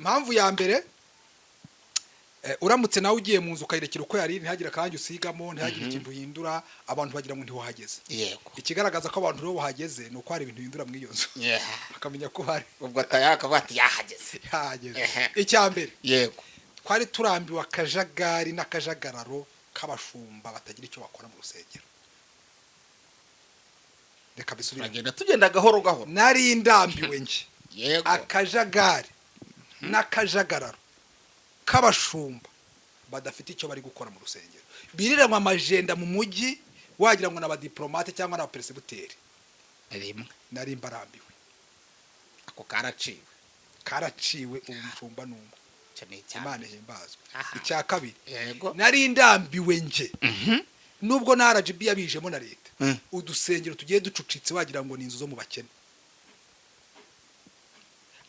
mpamvu ya mbere uramutse nawe ugiye mu nzu ukayirekera uko yari ntihagire kandi usigamo ntihagire ikintu uhindura abantu bagira ngo ntiwahageze yego ikigaragaza ko abantu rero bahageze ni uko hari ibintu uhindura muri iyo nzu bakamenya ko hari ubwo atayaka bati yahageze icya mbere yego twari turambiwe akajagari n'akajagararo k'abashumba batagira icyo bakora mu rusengero reka bisubire tugenda gahoro gahoro nari ndambiwe nje yego akajagari n'akajagararo k'abashumba badafite icyo bari gukora mu rusengero biriranwa amajenda mu mujyi wagira ngo n'abadiplomate cyangwa n'abaperesibuteri rimwe nari mbarambiwe ako karaciwe umushumba n'umwe Imana ihimbazwe Aha. icya kabiri yego nari ndambiwe nje nubwo na RGB yabijemo na leta udusengero tugiye ducucitse wagira ngo ni inzu zo mu bakene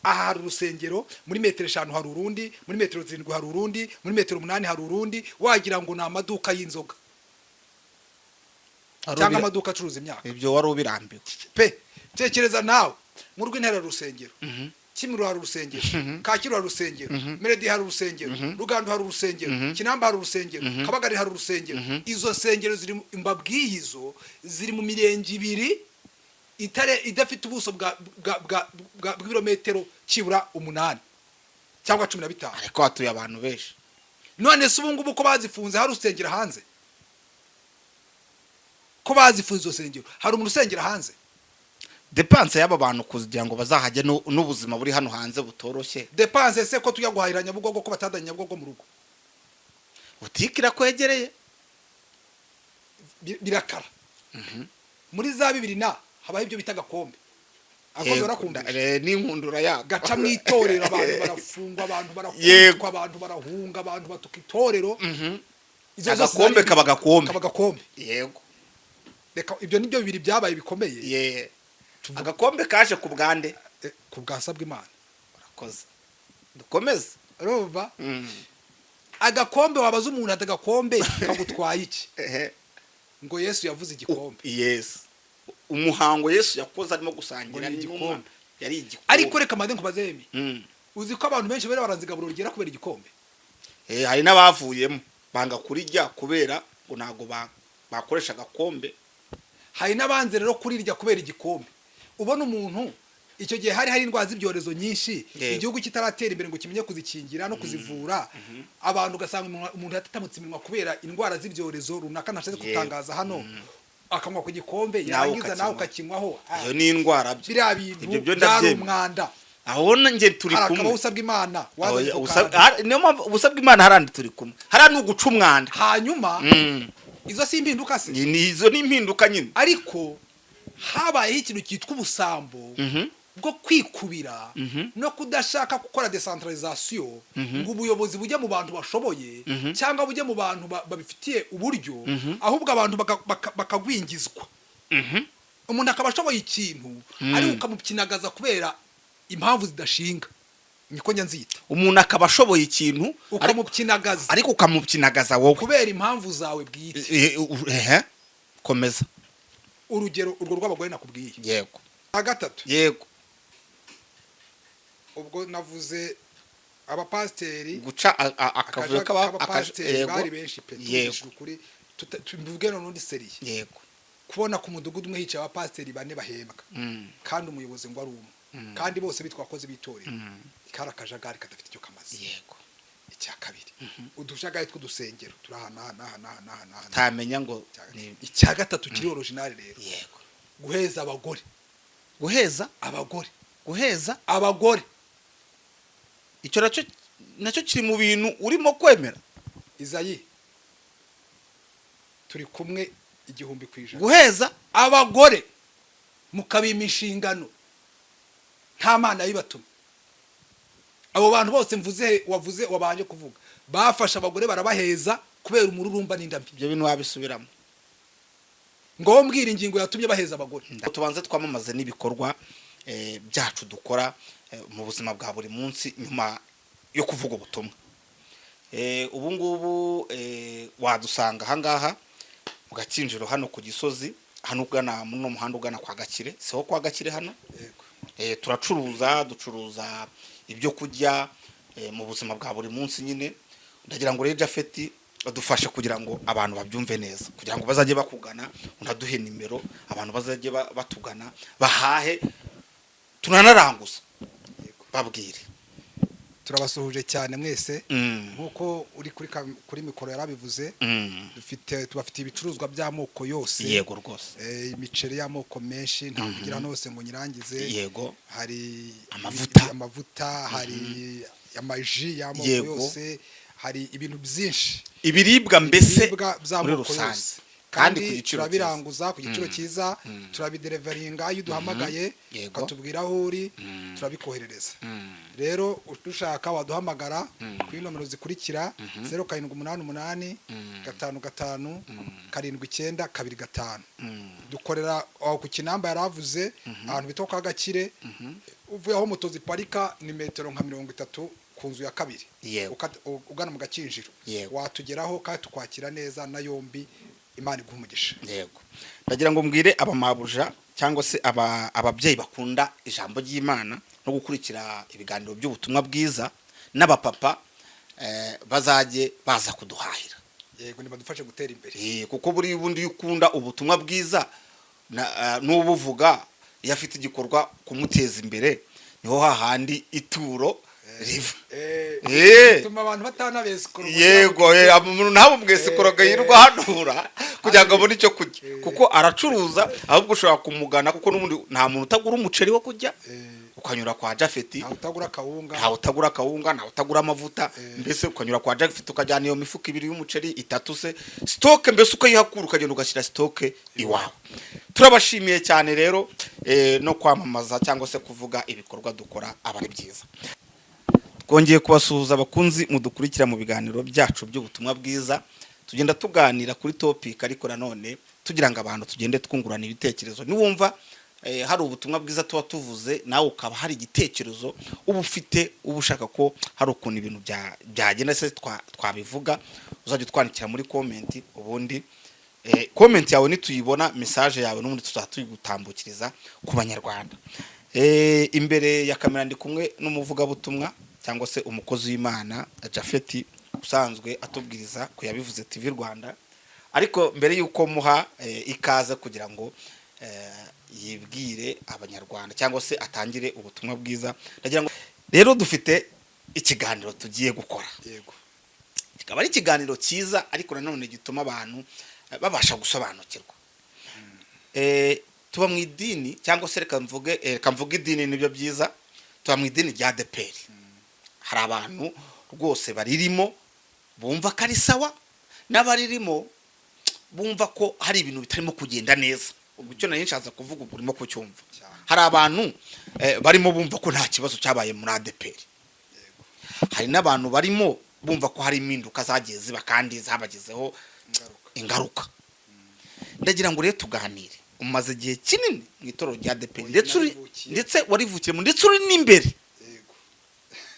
aha hari urusengero muri metero 5 hari urundi muri metero 7 hari urundi muri metero 8 hari urundi wagira ngo ni amaduka y'inzoga cyangwa amaduka acuruza imyaka ibyo wari ubirambiwe pe tekereza nawe mu rw'intera rusengero Kimiro hari urusengero Kacyiru hari urusengero Meredi hari urusengero Rugando hari urusengero Kinamba hari urusengero Kabagari hari urusengero izo nsengero ziri imbabwiyizo ziri mu mirenge ibiri itare idafite ubuso bwa kilometero kibura 8 cyangwa 15 ariko hatuye abantu benshi none se ubungubu ko bazifunze hari urusengero hanze ko bazifunze urusengero hari umuntu usengera hanze depanse y'aba bantu kugira ngo bazahajye n'ubuzima buri hano hanze butoroshye depanse se ko tujya guhahira Nyabugogo ko batadanya Nyabugogo mu rugo utikira kwegereye birakara muri za 2 na habaye ibyo bita gakombe akoze rakumva n'inkundura ya gaca mu itorero abantu barafungwa abantu barakubitwa abantu barahunga abantu batuka itorero izo gakombe kabagakombe yego reka ibyo nibyo bibiri byabaye bikomeye agakombe kaje ku bwande ku bwasabwa Imana urakoze dukomeze urumva agakombe wabaza umuntu atagakombe kagutwaye iki ngo Yesu yavuze igikombe yes umuhango Yesu yakoze arimo gusangira n'igikombe yari igikombe ariko reka made nkubazemi uzi ko abantu benshi bari baranzigaburo rigera kubera igikombe hari n'abavuyemo banga kurijya kubera ngo nago bakoresha agakombe hari n'abanze rero kurirya kubera igikombe ubona umuntu icyo gihe hari indwara z'ibyorezo nyinshi igihugu kitaratera imbere ngo kimenye kuzikingira no kuzivura abantu gasanga umuntu yatatamutse iminwa kubera indwara z'ibyorezo runaka nashaze kutangaza hano akanywa ku gikombe yarangiza nawe ukakinywaho iyo ni indwara biriya bintu byari umwanda aho nje turi kumwe akaba usabwa Imana usabwa Imana harandi turi kumwe hara n'uguca umwanda hanyuma izo si impinduka se izo ni impinduka nyine ariko habaye ikintu cyitwa ubusambo bwo kwikubira no kudashaka gukora decentralisation ngo ubuyobozi bujye mu bantu bashoboye cyangwa bujye mu bantu babifitiye uburyo ahubwo abantu bakagwingizwa umuntu akaba ashoboye ikintu ari ukamupyinagaza kubera impamvu zidashinga niko nyanzita umuntu akaba ashoboye ikintu ukamupyinagaza ariko ukamupyinagaza wowe kubera impamvu zawe bwite komeza urugero urwo rw'abagore nakubwiye yego agatatu yego ubwo navuze abapasteri guca akavuga k'abapasteri bari benshi pe kuri tuvuge no nundi seriye yego kubona ku mudugudu umwe hicaye abapasteri 4 bahembwa kandi umuyobozi ngo ari umwe kandi bose bitwa akoze bitorera ikara kajagari kadafite icyo kamaze yego icya kabiri udushagaye tw'udusengero turahana tamenya ngo icya gatatu kiri original rero yego guheza abagore icyo nacyo kiri mu bintu urimo kwemera Izayi turi kumwe 100% guheza abagore mukabima inshingano nta mana yibatumye abo bantu bose wavuze wabanje kuvuga bafasha abagore barabaheza kubera umururumba n'indambi ibyo bintu wabisubiramo ngo mbwira ingingo yatumye baheza abagore tubanze twamamaze n'ibikorwa byacu dukora mu buzima bwa buri munsi nyuma yo kuvuga ubutumwa ubu ngubu wadusanga ahangaha mu Gakinjiro hano ku Gisozi hano ugana mu muhanda ugana kwa Gakire seho kwa Gakire hano ducuruza ibyo kurya mu buzima bwa buri munsi nyine. Ndagira ngo rero Japhet badufashe kugira ngo abantu babyumve neza, kugira ngo bazajye bakugana, unaduhe nimero abantu bazajye batugana bahahe tunanaranguza babwire. turabasuhuje cyane mwese nkuko uri kuri mikoro yarabivuze. tubafite ibicuruzwa by'amoko yose. Yego rwose. Imiceri y'amoko menshi nta kugira nose ngo nyirangize. Yego. Hari amavuta, hari amaji y'amoko yose, hari ibintu byinshi, ibiribwa mbese muri rusange, kandi turabiranguza ku giciro cyiza. Turabideliveringa iyo uduhamagaye ukatubwira aho uri, turabikoherereza. Rero ushaka waduhamagara kuri nomero zikurikira 0788 55 79 25. dukorera aho ku Kinamba yaravuze ahantu bita kwa Gakire. uvuye aho moto ziparika ni metero nka 30 ku nzu ya kabiri, ugana mu Gakinjiro. Watugeraho kandi tukwakira neza na yombi. Imana iguha umugisha. Yego. Ndagira ngo mbwire abamabuja cyangwa se ababyeyi bakunda ijambo ry'Imana no gukurikira ibiganiro by'ubutumwa bwiza, n'abapapa bazajye baza kuduhahira. Yego, nibadufashe gutera imbere. Kuko buri bundi ukunda ubutumwa bwiza n'ubuvuga yafite igikorwa kumuteza imbere, niho hahandi ituro riva. Tuma abantu batanabesikoro. Yego, umuntu nabo mwesikoro gahirwa hanura kugira ngo abone icyo kujya, kuko aracuruza. Ahubwo ushobora kumugana kuko n'ubundi nta muntu utagura umuceri wo kujya, ukanyura kwa Japhet. Nta utagura kawunga, nta utagura amavuta. Mbese ukanyura kwa Japhet ukajyana iyo mifuka 2 y'umuceri 3 se stock, mbese ukayihakura ukagenda ugashyira stock iwawe. Turabashimiye cyane rero no kwamamaza cyangwa se kuvuga ibikorwa dukora abari byiza. Twongeye kubasuhuza abakunzi mudukurikira mu biganiro byacu by'ubutumwa bwiza. Tugenda tuganira kuri topic, ariko nanone tugira ngo abantu tugende twungurana ibitekerezo. Niwumva hari ubutumwa bwiza tuba tuvuze, nawe ukaba hari igitekerezo uba ufite, uba ushaka ko hari ukuntu ibintu byagenda se twabivuga, uzajya twandikira muri comment. Ubundi comment yawe nituyibona, message yawe n'ubundi tuzatuyigutambukiriza ku banyarwanda. Imbere ya kamera ndi kumwe n'umuvuga butumwa cyangwa se umukozi w'Imana Japhet, usanzwe atubwiriza ku Yabivuze TV Rwanda. Ariko mbere yuko muha ikaze kugira ngo yibwire abanyarwanda cyangwa se atangire ubutumwa bwiza, ndagira ngo rero dufite ikiganiro tugiye gukora. Yego. Kikaba ari ikiganiro cyiza, ariko nanone gituma abantu babasha gusobanukirwa. Tuba mu idini cyangwa se reka mvuge idini nibyo byiza. Tuba mu idini rya ADEPR. Hari abantu rwose baririmo bumva ko ari sawa, n'abaririmo bumva ko hari ibintu bitarimo kugenda neza. Ubwo icyo nari nshaza kuvuga ubwo urimo kucyumva. Hari abantu barimo bumva ko nta kibazo cyabaye muri ADEPR. Hari n'abantu barimo bumva ko hari impinduka zagiye ziba kandi zabagezeho ingaruka. Ndagira ngo rero tuganire. Umaze igihe kinini mu itorero rya ADEPR, ndetse warivukiyemo, ndetse uri n'imbere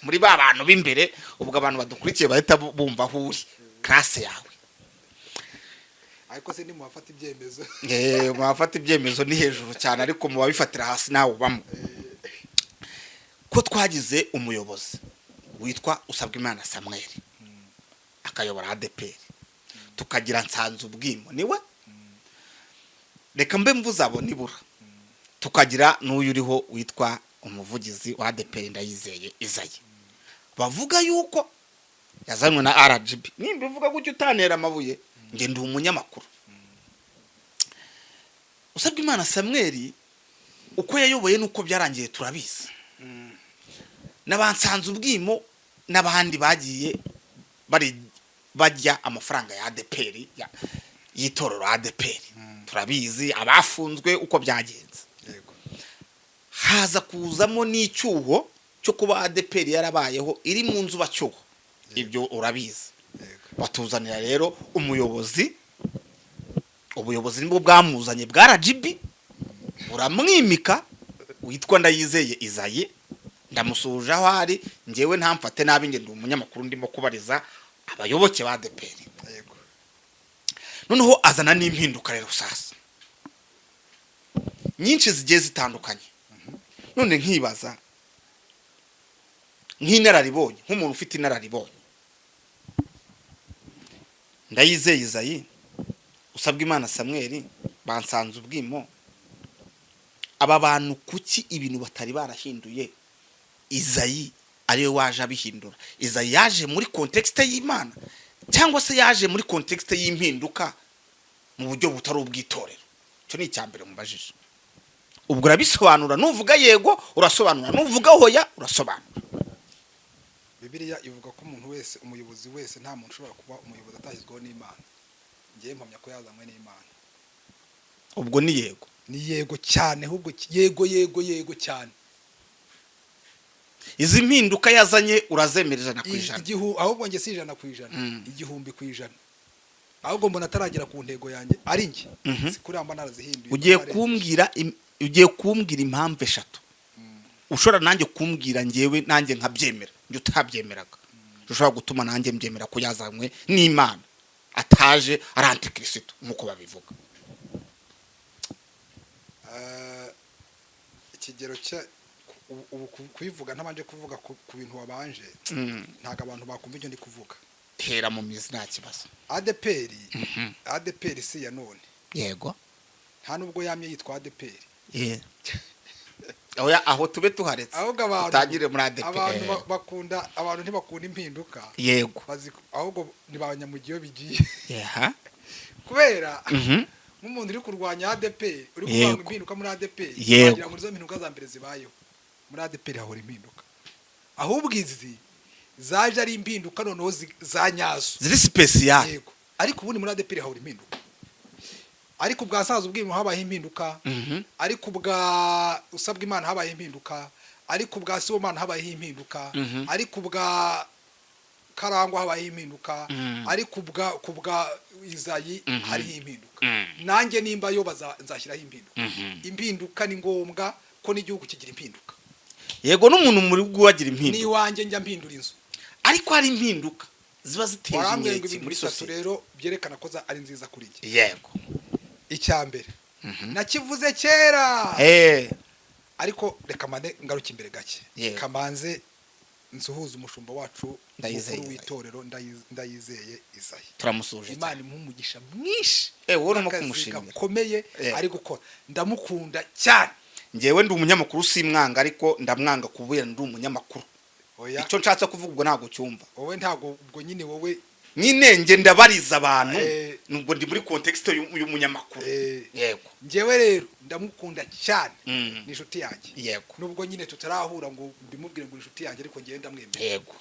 muri ba bantu b'imbere. Ubwo abantu badukurikiye bahita bumva aho uri, classe yawe. Ariko se ni muwafata ibyemezo. Muwafata ibyemezo ni hejuru cyane, ariko mubabifatira hasi nawe ubamo. Ko twagize umuyobozi witwa Usabwimana Samuel akayobora ADEPR, tukagira Nsanzubwimo niwe, reka mbe mvuze abo nibura, tukagira n'uyu uriho witwa umuvugizi wa ADEPR Ndayizeye Isaie, bavuga yuko yazanwe na RGB. Nimba uvuga gutyo utanera amabuye, nge ndi umunyamakuru. Usabwimana Samuel uko yayoboye nuko byarangiye turabizi. N'abansanzubwimo n'abandi bagiye bajya amafaranga ya ADEPR yitorero ADEPR. Turabizi abafunzwe uko byagenze. Haza kuzamo n'icyuho cyo kuba ADEPR yarabayeho iri mu nzu bacyuho. Ibyo urabizi. Batuzanira rero umuyobozi. Ubuyobozi nibwo bwamuzanye bwa RGB, buramwimika, witwa Ndayizeye Isaie. Ndamusuhuje aho ari, ngewe ntamfate nabi, nge ndi umunyamakuru ndimo kubariza abayoboke ba ADEPR. Noneho azana n'impinduka rero sasa nyinshi zigiye zitandukanye. None nkibaza nk'inararibonye nk'umuntu ufite inararibonye Ndayizeye Izayi usabwa Imana Samuel bansanze ubwimo aba bantu kuki ibintu batari barahinduye Izayi ariwe waje abihindura Izayi yaje muri context y'Imana cyangwa se yaje muri context y'impinduka mu buryo butari ubwitorero cyo ni icyambere mubajije ubwo urabisobanura nuvuga yego urasobanura nuvuga hoya urasobanura Bibiliya ivuga ko umuntu wese umuyobozi wese nta muntu ushobora kuba umuyobozi atashyizweho n'Imana ngiye mpamya ko yazanywe n'Imana ubwo ni yego ni yego cyane ahubwo yego cyane izi mpinduka yazanye urazemerera na kwijana ahubwo nge si 100%, igihumbi kwijana ahubwo mbona ataragera ku ntego yanjye ari nge sikuramba narazihinduye ugiye kumbwira impamvu eshatu ushobora nanjye kumbwira ngewe nanjye nkabyemera njye utabyemeraga ushobora gutuma nanjye mbyemera ko yazanywe n'Imana ataje ari antikristo nkuko babivuga ikigero cya ubu kubivuga ntabanje kuvuga ku bintu wabanje ntago abantu bakumva icyo ndi kuvuga hera mu mizi nta kibazo ADPR si ya none yego nta nubwo yamye yitwa ADPR aho tube tuharetse utagire muri ADPR abantu ntibakunda impinduka yego ahubwo ni banyamugiyo bigiye kubera nk'umuntu uri kurwanya ADPR uri kuvanga impinduka muri ADPR wagira muri zo mpinduka za mbere zibayeho muri ADPR hahora impinduka ahubwo izi zaje ari impinduka noneho za nyazo ziri special yego ariko ubundi muri ADPR hahora impinduka ariko ubwa saza ubwimo habaye impinduka ariko ubwa usabwa Imana habaye impinduka ariko ubwa Sibomana habaye impinduka ariko ubwa Karangwa habaye impinduka ariko kubwa Izayi hari impinduka nanjye nimba yo nzashyiraho impinduka ni ngombwa ko n'igihugu kigira impinduka yego n'umuntu muri gwagira impinduka ni wanjye njya mpindura inzu ariko hari impinduka ziba ziteje inkeke muri sosiyete rero byerekana ko ari nziza kuri njye yego icyambere nakivuze kera ariko reka mane ngaruka imbere gake kamanze nsuhuza umushumba wacu mukuru w'itorero Ndayizeye Izayi turamusuje Imana impumugisha mwinshi wowe no kumushimira komeye ari gukora ndamukunda cyane ngewe ndi umunyamakuru simwanga ariko ndamwanga kubera ndi umunyamakuru icyo nshatse kuvuga ubwo ntago cyumva wowe ntago ubwo nyine wowe nyine nge ndabariza abantu nubwo ndi muri context y'umunyamakuru yego ngewe rero ndamukunda cyane ni inshuti yanjye yego nubwo nyine tutarahura ngo mbimubwire ngo inshuti yanjye ariko ngewe ndamwemera yego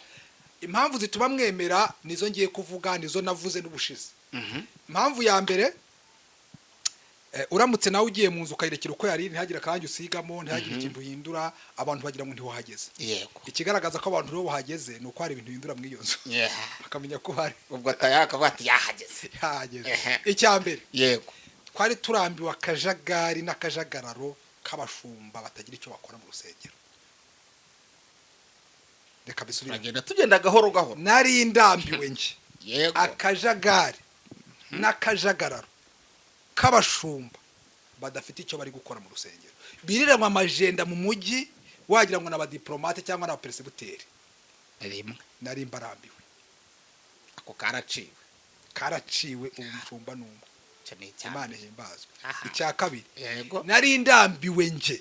impamvu zituma mwemera nizo ngiye kuvuga nizo navuze n'ubushize impamvu ya mbere uramutse nawe ugiye mu nzu ukayirekera uko yari ntihagira kandi usigamo ntihagira ikintu uhindura abantu bagira ngo ntiwahageze yego ikigaragaza ko abantu rero bahageze nuko hari ibintu uhindura muri iyo nzu bakamenya ko hari ubwo atayaka bati yahageze icyambere yego twari turambiwe akajagari n'akajagararo k'abashumba batagira icyo bakora mu rusengero reka bisubire tugenda gahoro gahoro nari ndambiwe nge yego akajagari n'akajagararo k'abashumba badafite icyo bari gukora mu rusengero biriranwa amajenda mu mujyi wagira ngo n'abadiplomate cyangwa n'abaperesibuteri nari mbarambiwe ako karaciwe ubu mushumba n'umwe Imana ihimbazwe icya kabiri yego nari ndambiwe nge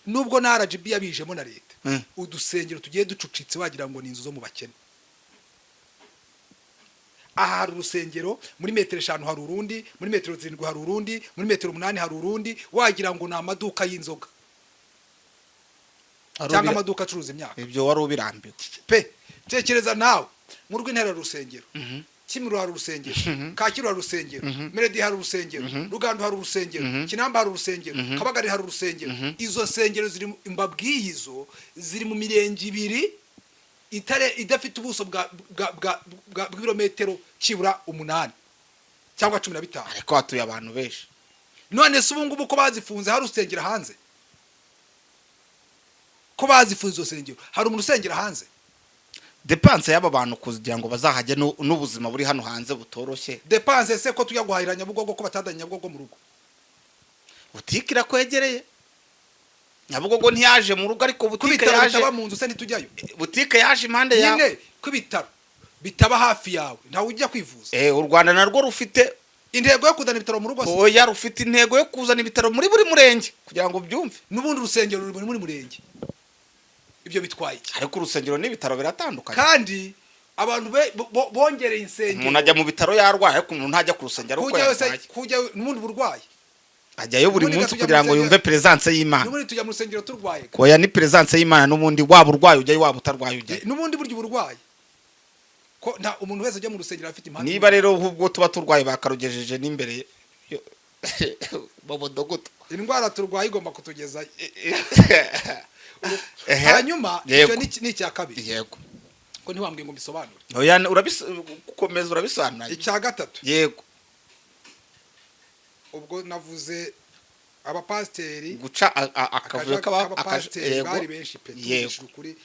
nubwo na RGB yabijemo na leta udusengero tugiye ducucitse wagira ngo ni inzu zo mu bakene aha hari urusengero muri metero 5 hari urundi muri metero 7 hari urundi muri metero 8 hari urundi wagira ngo ni amaduka y'inzoga cyangwa amaduka acuruza imyaka ibyo wari ubirambiwe pe tekereza nawe mu rw'intera rusengero Kimiro hari urusengero Kacyiru hari urusengero Meredi hari urusengero Rugando hari urusengero Kinamba hari urusengero Kabagari hari urusengero izo nsengero ziri imbabwiyizo ziri mu mirenge ibiri idafite ubuso bwa kilometero kibura 8 cyangwa 15 ariko hatuye abantu benshi none se ubungubu ko bazifunze hari urusengero hanze ko bazifunze izo nsengero hari umuntu usengera hanze depanse y'aba bantu kugira ngo bazahajye n'ubuzima buri hano hanze butoroshye depanse se ko tujya guhahiranya Nyabugogo ko batadanya Nyabugogo mu rugo butikira kwegereye Nyabugogo ntiyaje mu rugo ariko butike kubitaro yaje bitaba mu nzu se ntitujyayo butike yaje impande yawe nyine kubitaro bitaba hafi yawe ntawe ujya kwivuza u Rwanda narwo rufite intego yo kuzana ibitaro mu rugo se oya rufite intego yo kuzana ibitaro muri buri murenge kugira ngo byumve n'ubundi urusengero ruri muri murenge ibyo bitwaye ariko urusengero n'ibitaro biratandukanye kandi abantu bongereye insengero umuntu ajya mu bitaro yarwaye ariko umuntu ntajya ku rusengero uko yarwaye kujyayo n'ubundi burwayi ajyayo buri munsi kugira ngo yumve presence y'Imana n'ubundi tujya mu rusengero turwaye oya ni presence y'Imana n'ubundi waba urwaye ujyayo waba utarwaye ujyayo n'ubundi buryo burwaye ko nta umuntu wese ujya mu rusengero afite impamvu niba rero ubwo tuba turwaye bakarugejeje n'imbere mu mudugudu indwara turwaye igomba kutugeza hanyuma icyo ni icya kabiri yego ko ntiwambwiye ngo mbisobanure oya urakomeza urabisobanura icya gatatu yego ubwo navuze abapasiteri guca akavuyo k'abapasiteri bari benshi pe tubishije ukuri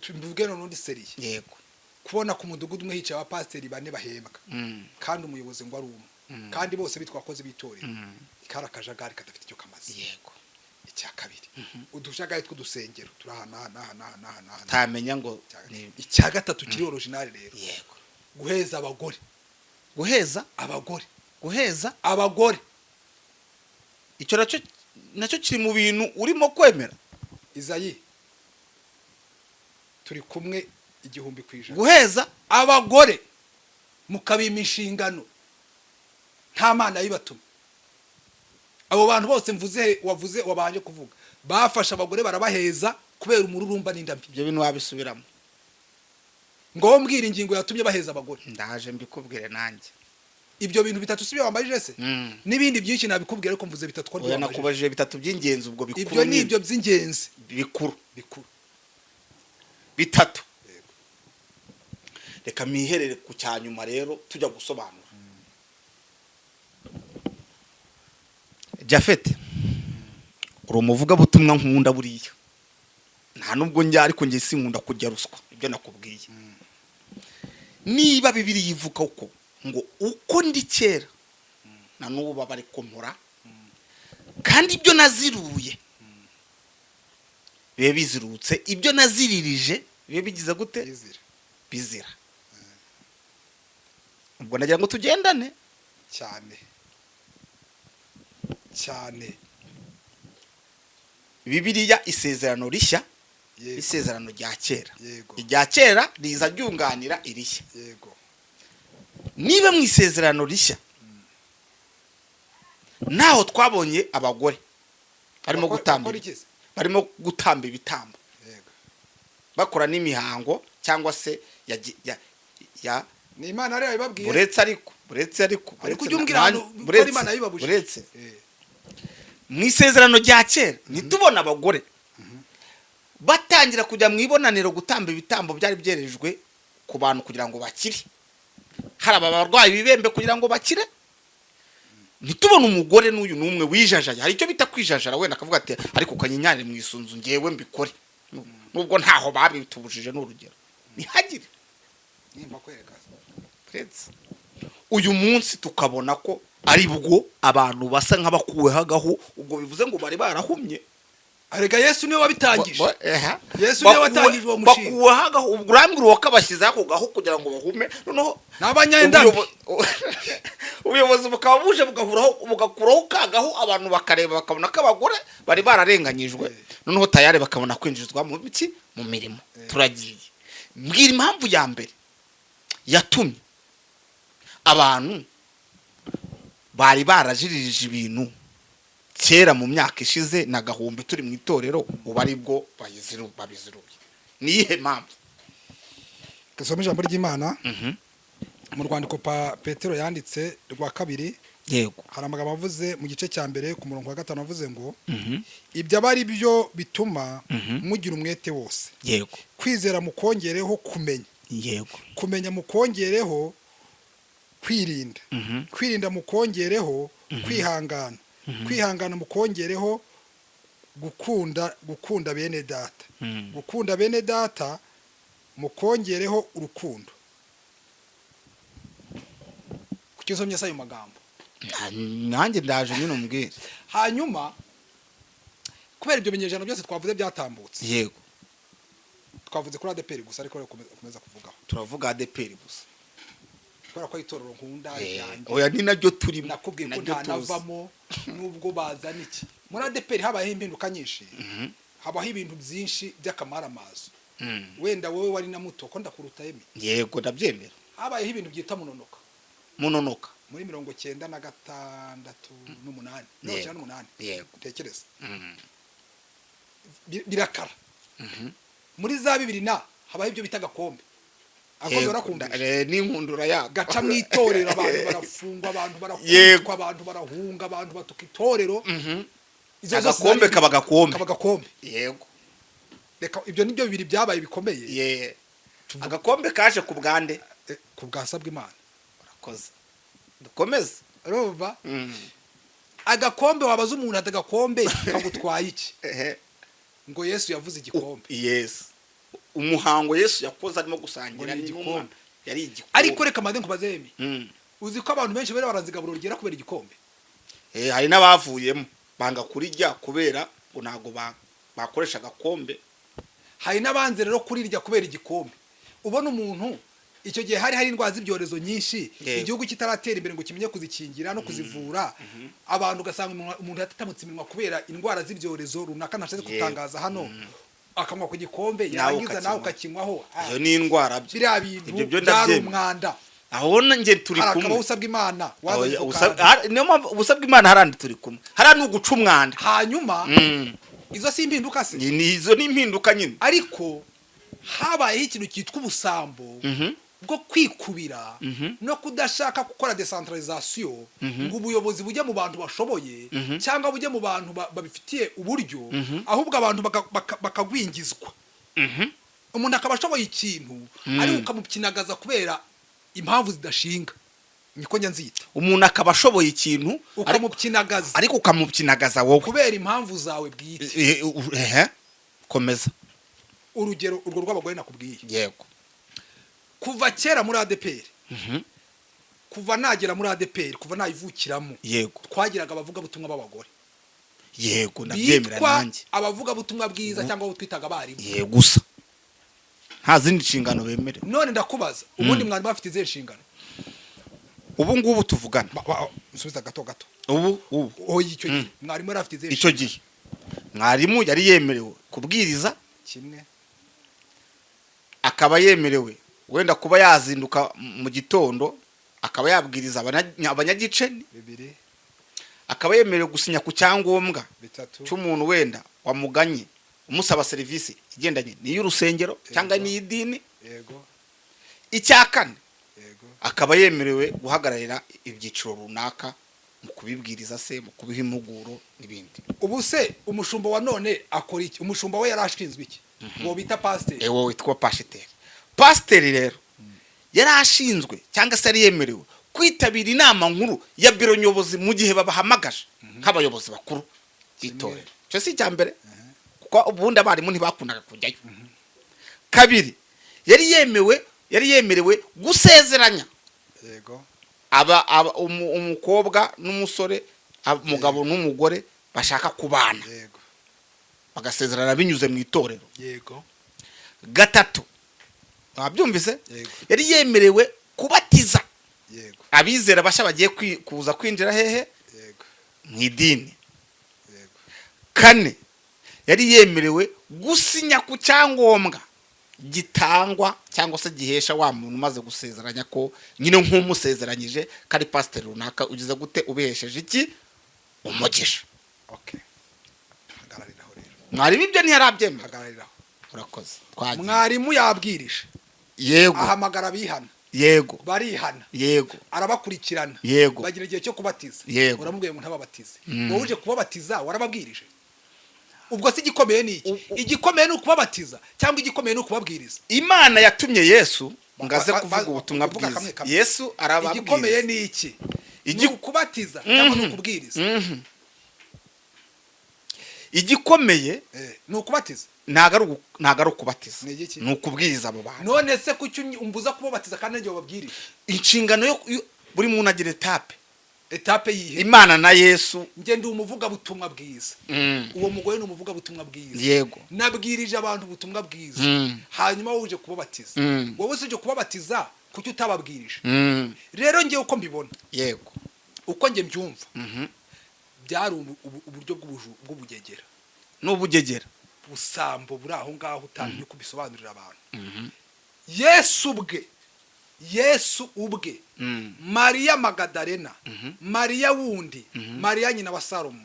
tuvuge n'undi seriye yego kubona ku mudugudu umwe hicaye abapasiteri 4 bahembwa kandi umuyobozi ngo ari umwe kandi bose bitwa abakozi b'itorero ikara akajagari kadafite icyo kamaze yego icya kabiri udushagaye tw'udusengero turahana tamenya ngo icya gatatu kiri original rero yego guheza abagore icyo nacyo kiri mu bintu urimo kwemera Izayi turi kumwe 100%. guheza abagore mukabima inshingano nta mana yibatuma abo bantu bose wavuze wabanje kuvuga bafasha abagore barabaheza kubera umururumba n'indambi ibyo bintu wabisubiramo ngo mbwira ingingo yatumye baheza abagore ndaje mbikubwire nanjye ibyo bintu bitatu sibe wambajije se nibindi byinshi nabikubwira ariko mvuze bitatu oya nakubajije bitatu by'ingenzi ubwo bikuru ibyo ni ibyo by'ingenzi bikuru bitatu reka miherere ku cyanyuma rero tujya gusobanura Jafet uri umuvuga butumwa nkunda buriya nta nubwo njya ariko ngiye sinkunda kujya ruswa ibyo nakubwiye niba bibiri yivuka uko ngo uko ndi kera na nubu babari komora kandi ibyo naziruye bibe bizirutse ibyo naziririje bibe bigize gute bizira ubwo nagira ngo tugendane cyane Bibiliya isezerano rishya isezerano rya kera irya kera riza ryunganira irishya niba mu isezerano rishya naho twabonye abagore barimo gutamba ibitambo bakora n'imihango cyangwa se ya ni Imana ari yababwiye buretse ariko ujye umbwira hano ko Imana yibabuje buretse mu isezerano rya kera nitubona abagore batangira kujya mu ibonaniro gutamba ibitambo byari byerejwe ku bantu kugira ngo bakire hari abarwayi bibembe kugira ngo bakire nitubona umugore n'uyu numwe wijajaje hari icyo bita kwijajara wenda akavuga ati ariko kanyinyane mu isunzu ngewe mbikore nubwo ntaho babitubujije n'urugero nihagire nimba kwereka uyu munsi tukabona ko ari bwo abantu basa nk'abakuweho agahu ubwo bivuze ngo bari barahumye arega Yesu niwe wabitangije Yesu niwe watangije uwo mushinga bakuweho agahu ubwo urambwira wakabashyize ako gahu kugira ngo bahume noneho n'abanyendambi ubuyobozi bukaba buje bugakuraho kagahu abantu bakareba bakabona ko abagore bari bararenganyijwe noneho tayari bakabona kwinjizwa mu biki mu mirimo turagiye mbwira impamvu ya mbere yatumye abantu bari barajiririje ibintu kera mu myaka ishize na gahumbi turi mu itorero ubu ari bwo babiziruye niyihe mpamvu gasoma ijambo ry'Imana mu rwandiko Petero yanditse rwa 2 yego hari amagambo avuze mu gice cya mbere ku murongo wa 5 avuze ngo ibyo abari byo bituma mugira umwete wose yego kwizera mukongereho kumenya yego kumenya mukongereho kwirinda mukongereho kwihangana kwihangana mukongereho gukunda bene data gukunda bene data mukongereho urukundo kukizomye sayo magambo nanjye ndaje nyine umbwire hanyuma kubera ibyo binyejana byose twavuze byatambutse. yego Twavuze kuri ADPR gusa ariko komeza kuvugaho. turavuga ADPR gusa Kubera ko itorero nkunda yanjye. oya ni naryo turimo Nakubwiye ko ntanavamo nubwo bazana iki. Muri ADPR habayeho impinduka nyinshi. Habaho ibintu byinshi by'akamaramazo. Wenda wowe wari na muto ko ndakuruta yemi. yego ndabyemera. Habayeho ibintu byita munonoka. Muri 96 n'umunani. Yego. Tekereza. Birakara. Muri za 2000 habaho ibyo bita gakombe. Akombe barakumvisha. N'inkundura yabo. Gaca mu itorero abantu barafungwa, abantu barakubitwa, abantu barahunga, abantu batuka itorero. Izo gakombe kaba gakombe. Yego. Reka ibyo nibyo bibiri byabaye bikomeye. Agakombe kaje ku bwande ku bwasabwa Imana. Urakoze. Dukomeze. Urumva? Agakombe wabaza umuntu atagakombe kagutwaye iki? Ngo Yesu yavuze igikombe. Yes. Umuhango Yesu yakoze arimo gusangira n'igikombe. Yari igikombe. Ariko reka maze nkubazemi. Uzi ko abantu benshi bari baranzigaburo rigera kubera igikombe. Hari n'abavuyemo banga kurirya kubera ngo ntago bakoresha agakombe. Hari n'abanze rero kurirya kubera igikombe. Ubona umuntu icyo gihe hari indwara z'ibyorezo nyinshi igihugu kitaratera imbere ngo kimenye kuzikingira no kuzivura. Abantu gasanga umuntu yatatamutse iminwa kubera indwara z'ibyorezo runaka nashaze kutangaza hano. Akamwa ku gikombe yarangiza nawe ukakinywaho. Iyo ni indwara biriya bintu byari umwanda. Aho nje turi kumwe. Akaba usabwa Imana usabwa Imana harandi turi kumwe. Hara nuguca umwanda. Hanyuma izo si impinduka se. Izo ni impinduka nyine. Ariko habaye ikintu cyitwa ubusambo bwo kwikubira no kudashaka gukora decentralisation ngo ubuyobozi bujye mu bantu bashoboye cyangwa bujye mu bantu babifitiye uburyo ahubwo abantu bakagwingizwa. Umuntu akaba ashoboye ikintu ari ukamupyinagaza kubera impamvu zidashinga. Niko nyanzita. Umuntu akaba ashoboye ikintu ukamupyinagaza ariko ukamupyinagaza wowe kubera impamvu zawe bwite. Komeza. Urugero urwo rw'abagore nakubwiye. Yego. Kuva kera muri ADPR. Kuva nagera muri ADPR, kuva nayivukiramo. Yego. Twagiraga abavuga butumwa b'abagore. Yego ndabyemera nanjye. Abavuga butumwa bwiza cyangwa abo twitaga bari. Yego gusa. Nta zindi nshingano bemere. None ndakubaza, ubundi mwari bafite ize nshingano. Ubu ngubu tuvugana. Musubiza gato. Ubu. Icyo gihe mwari muri afite ize nshingano. Icyo gihe. Mwarimu yari yemerewe kubwiriza kimwe. Akaba yemerewe wenda kuba yazinduka mu gitondo akaba yabwiriza abanyagiceni. 2. Akaba yemerewe gusinya ku cyangombwa 3 cy'umuntu wenda wamuganye umusaba serivisi igendanye n'iy'urusengero cyangwa n'iy'idini. Yego. Icya 4. Yego. Akaba yemerewe guhagararira ibyiciro runaka mu kubibwiriza se mu kubiha impuguro n'ibindi. Ubu se umushumba wa none akora iki? Umushumba we yarashinzwe iki? Ngo bita pastor. Wowe witwa pastor. Pastor rero yarashinzwe cyangwa se ari yemerewe kwitabira inama nkuru ya biro nyobozi mu gihe babahamagaje nk'abayobozi bakuru itorero. Cyo si cyambere kuko ubundi abarimu ntibakundaga kujyayo. 2. yari yemerewe gusezeranya. Yego. Umukobwa n'umusore, umugabo n'umugore bashaka kubana. Yego. Bagasezerana binyuze mu itorero. Yego. 3. Wabyumvise? Yego. Yari yemerewe kubatiza. Yego. Abizera basha bagiye kuza kwinjira hehe? Yego. Mu idini. Yego. 4. Yari yemerewe gusinya ku cyangombwa gitangwa cyangwa se gihesha wa muntu umaze gusezeranya ko nyine nk'umusezeranyije kari pastor runaka ugize gute ubihesheje iki umugisha. Okay. Hagarariraho rero. Mwarimu ibyo ntiyarabyemera. Hagarariraho. Urakoze. Mwarimu yabwirije. Yego. Ahamagara bihana. Yego. Barihana. Yego. Arabakurikirana. Yego. Bagira igihe cyo kubatiza. Yego. Uramubwiye ngo ntababatize. Wowe uje kubabatiza warababwirije. Ubwo si gikomeye ni iki? Igikomeye ni ukubabatiza cyangwa igikomeye ni ukubabwiriza. Imana yatumye Yesu ngaze kuvuga ubutumwa bwiza. Yesu arababwiriza. Igikomeye ni iki? Ni ukubatiza cyangwa ni ukubwiriza. Igikomeye ni ukubatiza. Ntago ari ukubatiza. Ni ukubwiriza abo bantu. None se kuki umbuza kubabatiza kandi njye bababwirije? Inshingano yo buri muntu agira etape. etape yihe Imana na Yesu. njye ndi umuvuga butumwa bwiza. Uwo mugore ni umuvuga butumwa bwiza. Yego. Nabwirije abantu ubutumwa bwiza. Hanyuma wowe uje kubabatiza. Wowe uje kubabatiza kuki utababwirije. Rero njye uko mbibona. Yego. Uko njye mbyumva. Byari uburyo bw'ubugegera. N'ubugegera. Busambo buri aho ngaho utangiye kubisobanurira abantu. Yesu ubwe Mariya Magadalena, Mariya wundi, Mariya nyina wa Salomo,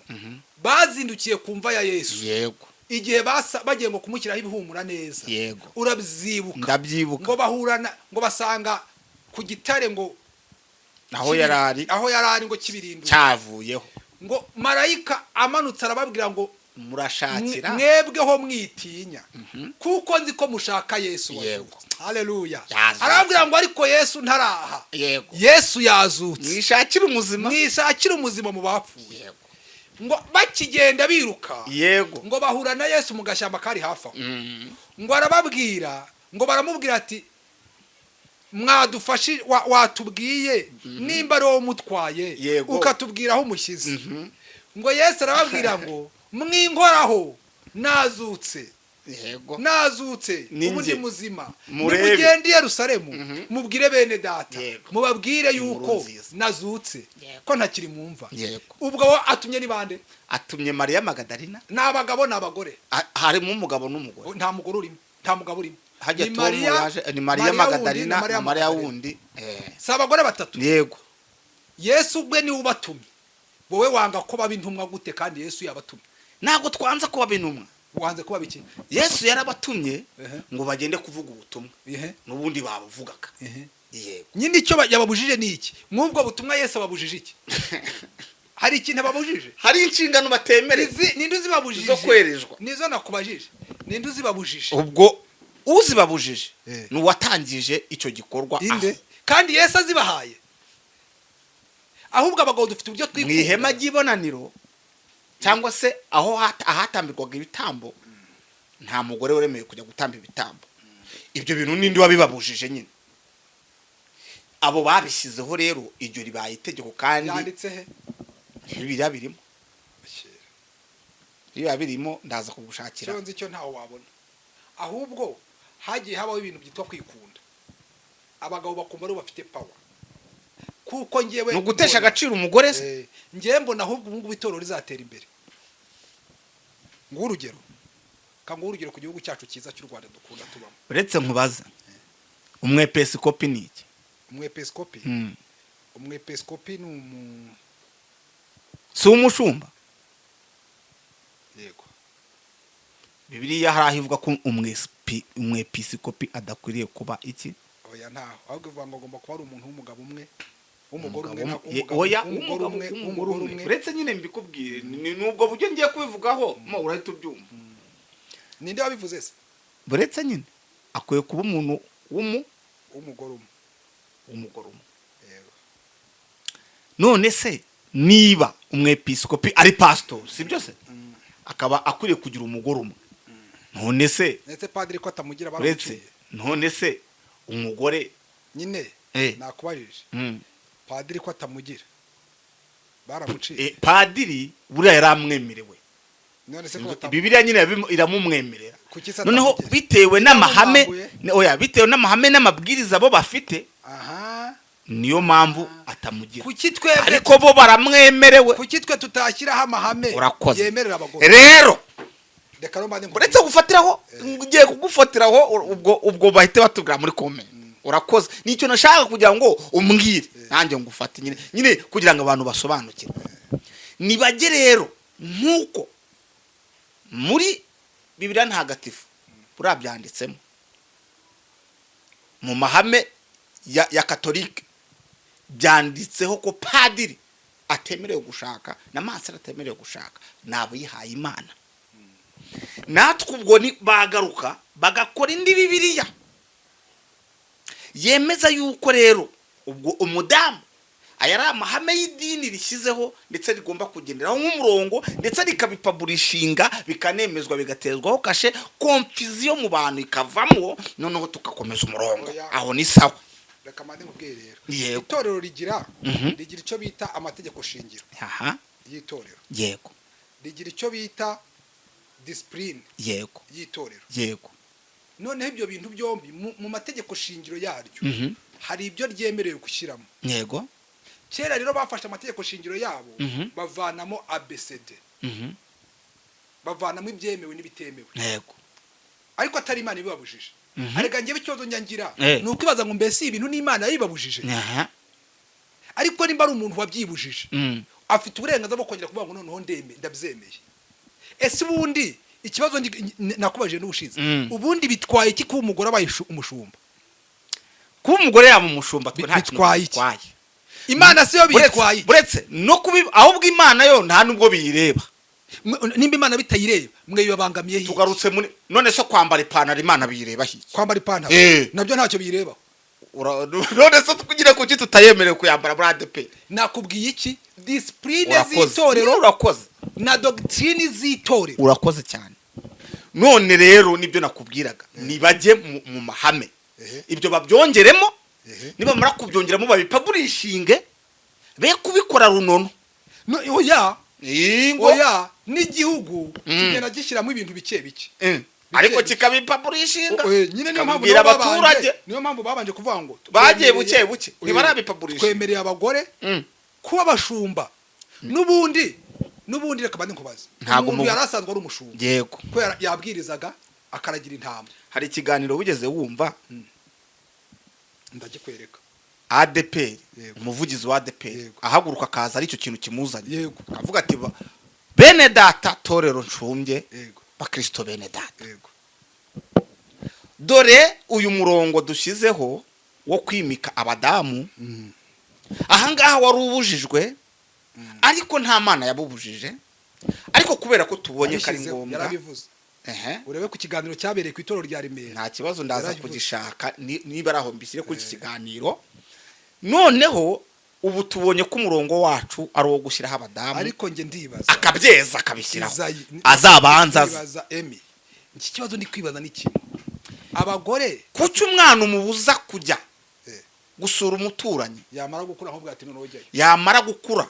bazindukiye kumva ya Yesu. Yego. Igihe bagiye ngo kumushyiraho ibihumura neza. Yego. Urabyibuka. Ndabyibuka. Ngo bahurana ngo basanga ku gitare ngo aho yarari ngo kibirindu cyavuyeho. Ngo marayika amanutse arababwira ngo murashakira mwebweho mwitinya kuko nzi ko mushaka Yesu. Yego. Haleluya. Arababwira ngo ariko Yesu ntaraha. Yego. Yesu yazutse. Mwishakira umuzima mu bapfuye. Yego. Ngo bakigenda biruka. Yego. Ngo bahura na Yesu mu gashyamba kari hafi aho. Ngo arababwira ngo baramubwira ati mwadufashe watubwiye nimba ari wo mutwaye ukatubwira aho umushyize. Ngo Yesu arababwira ngo mwinkoraho nazutse. Yego. Nazutse ubundi muzima. Mugende i Yerusalemu mubwire bene data mubabwire yuko nazutse ko ntakiri mumva. Ubwo atumye ni bande? Atumye Mariya Magadalena. N'abagabo n'abagore. Harimo umugabo n'umugore. Nta mugore urimo. Nta mugabo urimo. Ni Mariya Magadalena na Mariya wundi. Si abagore batatu. Yego. Yesu ubwe ni ubatumye. Wowe wanga ko baba intumwa gute kandi Yesu yabatumye? Ntabwo twanza ko baba intumwa. Wanze kuba biki? Yesu yarabatumye ngo bagende kuvuga ubutumwa. N'ubundi babuvugaga. Yego. Nyine icyo yababujije ni iki? Mwubwo butumwa Yesu ababujije iki? Hari ikintu ababujije? Hari inshingano batemere. Ninde uzibabujije? Zo kwerezwa. Nizo nakubajije. Ninde uzibabujije? Ubwo uzibabujije ni uwatangije icyo gikorwa. Inde? Kandi Yesu azibahaye. Ahubwo abagabo dufite uburyo twikunda. Mu ihema ry'ibonaniro cyangwa se aho ahatambirwaga ibitambo nta mugore wemewe kujya gutamba ibitambo. Ibyo bintu nindi wabibabujije nyine. Abo babishyizeho rero iryo ribaye itegeko kandi yanditse he? Bibiliya birimo. Bibiliya birimo ndaza kugushakira. Cyo nzi cyo ntaho wabona. Ahubwo hagiye habaho ibintu byitwa kwikunda. Abagabo bakumva ari bafite power. Kuko ngewe nugutesha agaciro umugore se ngiye mbona ahubwo ubungu bitoro rizatera imbere. Ngurugero kangurugero ku gihugu cyacu cyiza cy'u Rwanda dukunda tubamo. Uretse nkubaza umwepiskopi ni iki? Umwepiskopi umwepiskopi ni si umushumba. Yego. Bibiliya harahivuga ko umwepiskopi adakwiriye kuba iki? Oya ntaho. Ahubwo bivuga ngo agomba kuba ari umuntu w'umugabo umwe. Umugore umwe. Uretse nyine mbikubwire nubwo buryo ngiye kubivugaho mo urahita ubyumva. Ninde wabivuze se? Buretse nyine akwiye kuba umuntu umugore umwe. Yego. None se niba umwepiskopi ari pastor sibyo se akaba akwiriye kugira umugore umwe. None se ndetse padiri ko atamugira baramuciye. None se umugore nyine nakubajije. Padiri ko atamugira baramuciye. Padiri buriya yaramwemerewe. None se ko Bibiliya nyine iramumwemerera. Noneho bitewe n'amahame n'amahame n'amabwiriza bo bafite. Niyo mpamvu atamugira. Ariko bo baramwemerewe. Kuki twe tutashyiraho amahame yemerera abagore? Rero uretse gufatiraho ngiye kugufatiraho ubwo bahite batubwira muri comment. Urakoze nicyo nashaka kugira ngo umbwire nanjye ngufate nyine kugira ngo abantu basobanukire. Nibage rero nkuko muri Bibiliya ntagatifu burabyanditsemo mu mahame ya Katolike byanditseho ko padiri atemerewe gushaka na mansera atemerewe gushaka nabo yihaye Imana. Natwe ubwo ni bagaruka bagakora indi Bibiliya yemeza yuko rero ubwo umudamu aya ari amahame y'idini rishyizeho ndetse rigomba kugenderaho nk'umurongo ndetse rikabipaburishinga bikanemezwa bigatezwaho kashe confusion mu bantu ikavamo noneho tugakomeza umurongo aho ni sawa. reka mande nkubwire rero Yego. itorero rigira Mhm. rigira icyo bita amategeko shingiro aha y'itorero, yego rigira icyo bita discipline yego y'itorero. yego Noneho ibyo bintu byombi mu mategeko shingiro yaryo Mhm. hari ibyo ryemerewe gushyiramo. yego Kera rero bafashe amategeko shingiro yabo Mhm. bavanamo ABCD, Mhm. bavanamo ibyemewe n'ibitemewe, yego ariko atari Imana ibibabujije. Mhm. Arega njyewe ikibazo njya ngira Eh. ni ukwibaza ngo mbese ibintu n'Imana yabibabujije, aha ariko nimba ari umuntu wabyibujije Mm. afite uburenganzira bwo kongera kuvuga ngo noneho ndabyemeye. Ese ubundi ikibazo nakubajije n'ubushize, ubundi bitwaye iki kuba umugore abaye umushumba? kuba umugore yaba umushumba twe nta kintu Bitwaye iki? bitwaye. Imana siyo bitwaye. buretse no kubi ahubwo Imana yo nta nubwo biyireba. Nimba Imana bitayireba mwe bibabangamiye hi? tugarutse muri none so kwambara ipantaro Imana biyireba hiki? Kwambara ipantaro nabyo ntacyo biyirebaho. none so tukugire kuki tutayemerewe kuyambara muri ADP? Nakubwiye iki? Discipline z'itorero urakoze na doctrine z'itorero. urakoze cyane. None rero nibyo nakubwiraga nibajye mu mahame ibyo babyongeremo, nibamara kubyongeramo babipublishinge be kubikora runono. No oya Ingo oya n'igihugu kigenda gishyiramo ibintu bike bike, ariko kikabipublishinga nyine kabwira abaturage. niyo mpamvu babanje kuvuga ngo bagiye buke buke ntibarabipublishinga. twemereye abagore kuba abashumba. N'ubundi reka bandi nkubaze, Ntabwo umuntu yari asanzwe ari umushumba yego ko yabwirizaga akaragira intama. hari ikiganiro wigeze wumva Ndagikwereka. ADP Yego. umuvugizi wa ADP Yego. ahaguruka akaza ari cyo kintu kimuzanye Yego. avuga ati bene data torero nshumbye Yego. bakristo bene data, Yego. dore uyu murongo dushyizeho wo kwimika abadamu ahangaha wari ubujijwe ariko nta Mana yabubujije, ariko kubera ko tubonye ko ari ngombwa yarabivuze. Urebe ku kiganiro cyabereye ku itorero rya Remera. nta kibazo ndaza kugishaka niba ari aho mbishyire kuri iki kiganiro. Noneho ubu tubonye ko umurongo wacu ari uwo gushyiraho abadamu, ariko nge ndibaza akabyeza akabishyiraho azabanza Emi. Iki kibazo ndi kwibaza ni kimwe, abagore kuki umwana umubuza kujya gusura umuturanyi yamara gukura ahubwo ati none ujyayo, yamara gukura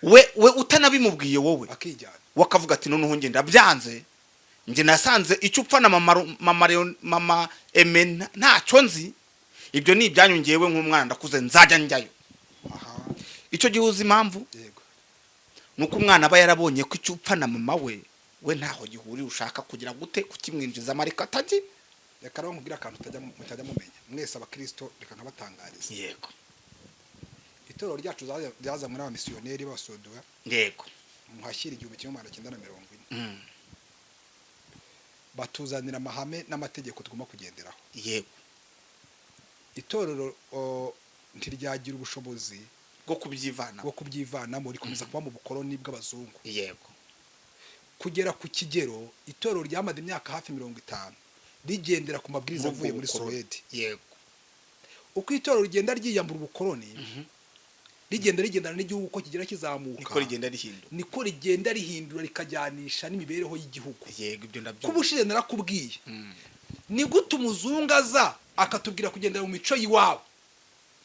we utanabimubwiye wowe akijyana wakavuga ati noneho nge ndabyanze, nge nasanze icyo upfa na mama Eme ntacyo nzi, ibyo ni ibyanyu ngewe nk'umwana ndakuze nzajya njyayo. Icyo gihe uzi impamvu nuko umwana aba yarabonye ko icyo upfa na mama we ntaho gihuriye, ushaka kugira gute kukimwinjiza marika ataji. Reka rero nkubwira akantu mutajya mumenya mwese abakristo, reka nkabatangariza. Yego itorero ryacu ryazanywe n'abamisiyoneri b'abasodowa. Yego muhashyira 1940 batuzanira amahame n'amategeko tugomba kugenderaho. Yego itorero ntiryagira ubushobozi bwo kubyivanamo rikomeza kuba mu bukoloni bw'abazungu. Yego kugera ku kigero itorero ryamaze imyaka hafi 50 rigendera ku mabwiriza avuye muri Suwede. Yego uko itorero rigenda ryiyambura ubukoloni rigendana n'igihugu uko kigera kizamuka, niko rigenda rihindura rikajyanisha n'imibereho y'igihugu. Yego ibyo ndabyo kubushize narakubwiye. Ni gute umuzungaza akatubwira kugendera mu mico yiwabo,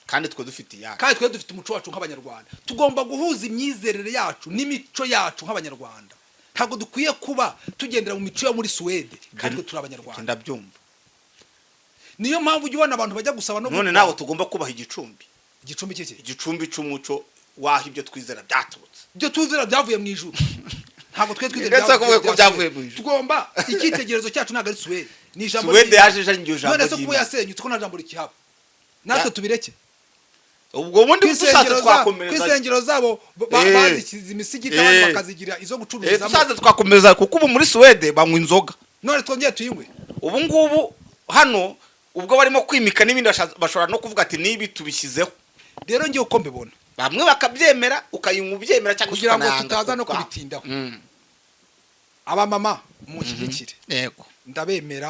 kandi twe dufite umuco wacu nk'abanyarwanda. Tugomba guhuza imyizerere yacu n'imico yacu nk'abanyarwanda. Ntabwo dukwiye kuba tugendera mu mico yo muri Suwede kandi twe turi abanyarwanda. Ndabyumva. Niyo mpamvu ujye ubona abantu bajya gusaba no none nawe tugomba kubaha igicumbi kiki igicumbi cy'umuco waho ibyo twizera byaturutse. Ibyo twizera byavuye mu ijuru. Ntabwo twe twizera byavuye mu ijuru. Tugomba icyitegererezo cyacu ntabwo ari Suwede. Ni ijambo Suwede yaje njye ijambo. None se kuba yasenyutse ko nta jambo rikihaba. Natwe tubireke. Ubwo bundi dushatse twakomereza kwisengero zabo bazikiza imisigiti abantu bakazigira izo gucururizamo. Dushatse twakomereza kuko ubu muri Suwede banywa inzoga. None twongeye tuyinywe. Ubu ngubu hano ubwo barimo kwimika n'ibindi bashobora no kuvuga ati nibi tubishyizeho. Rero ngiye uko mbibona bamwe bakabyemera ukayinywa ubyemera cyangwa kugira ngo tutaza no kubitindaho. Aba mama mushyigikire. Yego ndabemera.